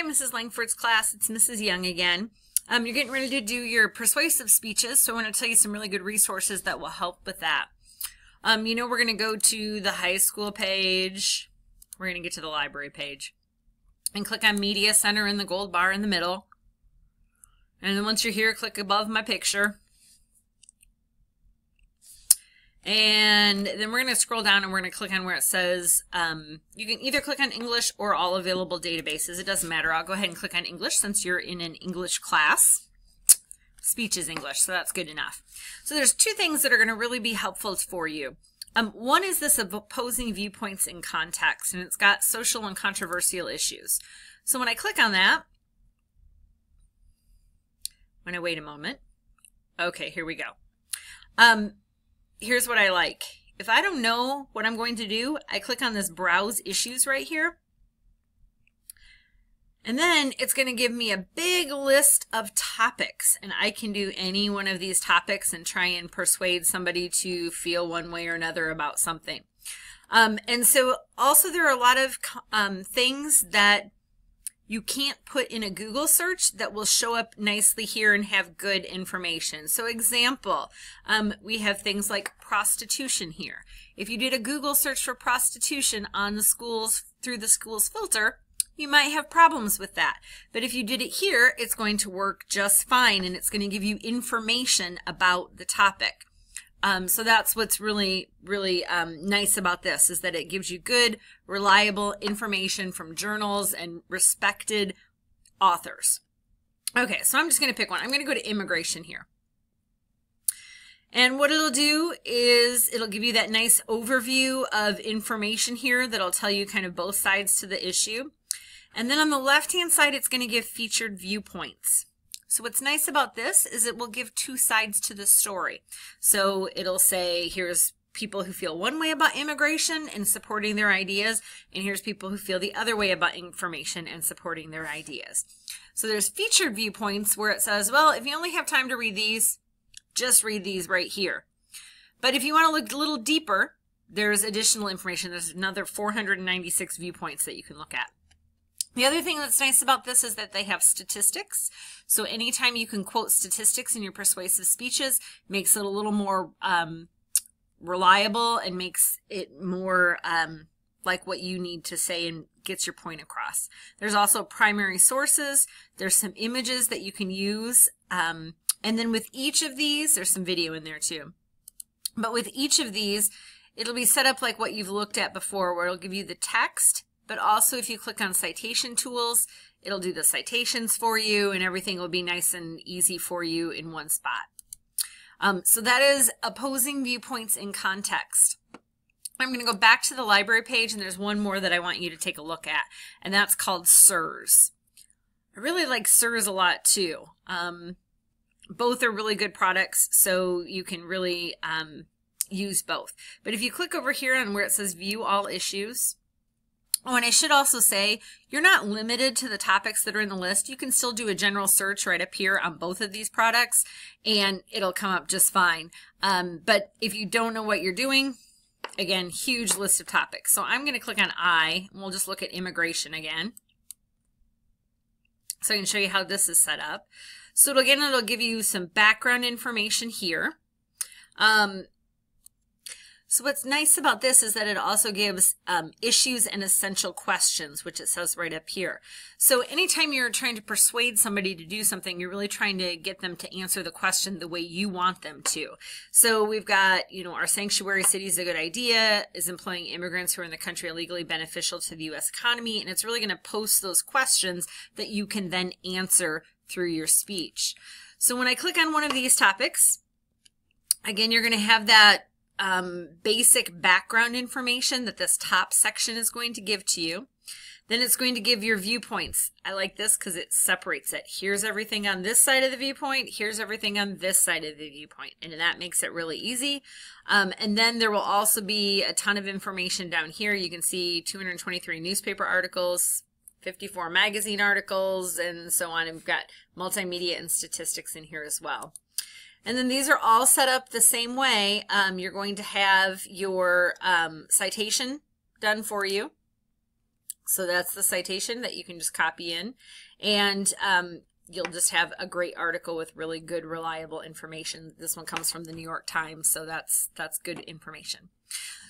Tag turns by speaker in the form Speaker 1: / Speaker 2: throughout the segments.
Speaker 1: Hi, Mrs. Langford's class. It's Mrs. Young again. You're getting ready to do your persuasive speeches, so I want to tell you some really good resources that will help with that. We're going to go to the high school page. We're going to get to the library page and click on Media Center in the gold bar in the middle. And then once you're here, click above my picture. And then we're going to scroll down and we're going to click on where it says, you can either click on English or all available databases. It doesn't matter. I'll go ahead and click on English since you're in an English class. Speech is English, so that's good enough. So there's two things that are going to really be helpful for you. One is this of opposing viewpoints in context, and it's got social and controversial issues. So when I click on that, when I wait a moment, okay, here we go. Here's what I like. If I don't know what I'm going to do, I click on this Browse Issues right here. And then it's going to give me a big list of topics. And I can do any one of these topics and try and persuade somebody to feel one way or another about something. And so also there are a lot of things that you can't put in a Google search that will show up nicely here and have good information. So example, we have things like prostitution here. If you did a Google search for prostitution on the schools through the schools filter, you might have problems with that. But if you did it here, it's going to work just fine and it's going to give you information about the topic. So that's what's really nice about this, is that it gives you good, reliable information from journals and respected authors. Okay, so I'm just going to pick one. I'm going to go to immigration here. And what it'll do is it'll give you that nice overview of information here that'll tell you kind of both sides to the issue. And then on the left-hand side, it's going to give featured viewpoints. So what's nice about this is it will give two sides to the story. So it'll say, here's people who feel one way about immigration and supporting their ideas, and here's people who feel the other way about information and supporting their ideas. So there's featured viewpoints where it says, well, if you only have time to read these, just read these right here. But if you want to look a little deeper, there's additional information. There's another 496 viewpoints that you can look at. The other thing that's nice about this is that they have statistics. So anytime you can quote statistics in your persuasive speeches, makes it a little more reliable and makes it more like what you need to say and gets your point across. There's also primary sources. There's some images that you can use. And then with each of these, there's some video in there too. But with each of these, it'll be set up like what you've looked at before, where it'll give you the text. But also if you click on citation tools, it'll do the citations for you and everything will be nice and easy for you in one spot. So that is opposing viewpoints in context. I'm going to go back to the library page and there's one more that I want you to take a look at, and that's called SIRS. I really like SIRS a lot too. Both are really good products, so you can really use both. But if you click over here on where it says View All Issues, oh, and I should also say, you're not limited to the topics that are in the list. You can still do a general search right up here on both of these products, and it'll come up just fine. But if you don't know what you're doing, again, huge list of topics. So I'm going to click on I, and we'll just look at immigration again. So I can show you how this is set up. So again, it'll give you some background information here. So what's nice about this is that it also gives issues and essential questions, which it says right up here. So anytime you're trying to persuade somebody to do something, you're really trying to get them to answer the question the way you want them to. So we've got, our sanctuary city is a good idea. Is employing immigrants who are in the country illegally beneficial to the U.S. economy? And it's really going to post those questions that you can then answer through your speech. So when I click on one of these topics, again, you're going to have that basic background information that this top section is going to give to you. Then it's going to give your viewpoints. I like this because it separates it. Here's everything on this side of the viewpoint. Here's everything on this side of the viewpoint. And that makes it really easy. And then there will also be a ton of information down here. You can see 223 newspaper articles, 54 magazine articles, and so on. And we've got multimedia and statistics in here as well. And then these are all set up the same way. You're going to have your citation done for you. So that's the citation that you can just copy in, and you'll just have a great article with really good, reliable information. This one comes from the New York Times, so that's good information.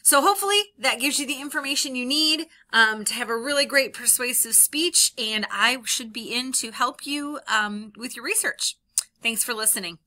Speaker 1: So hopefully that gives you the information you need to have a really great persuasive speech, and I should be in to help you with your research. Thanks for listening.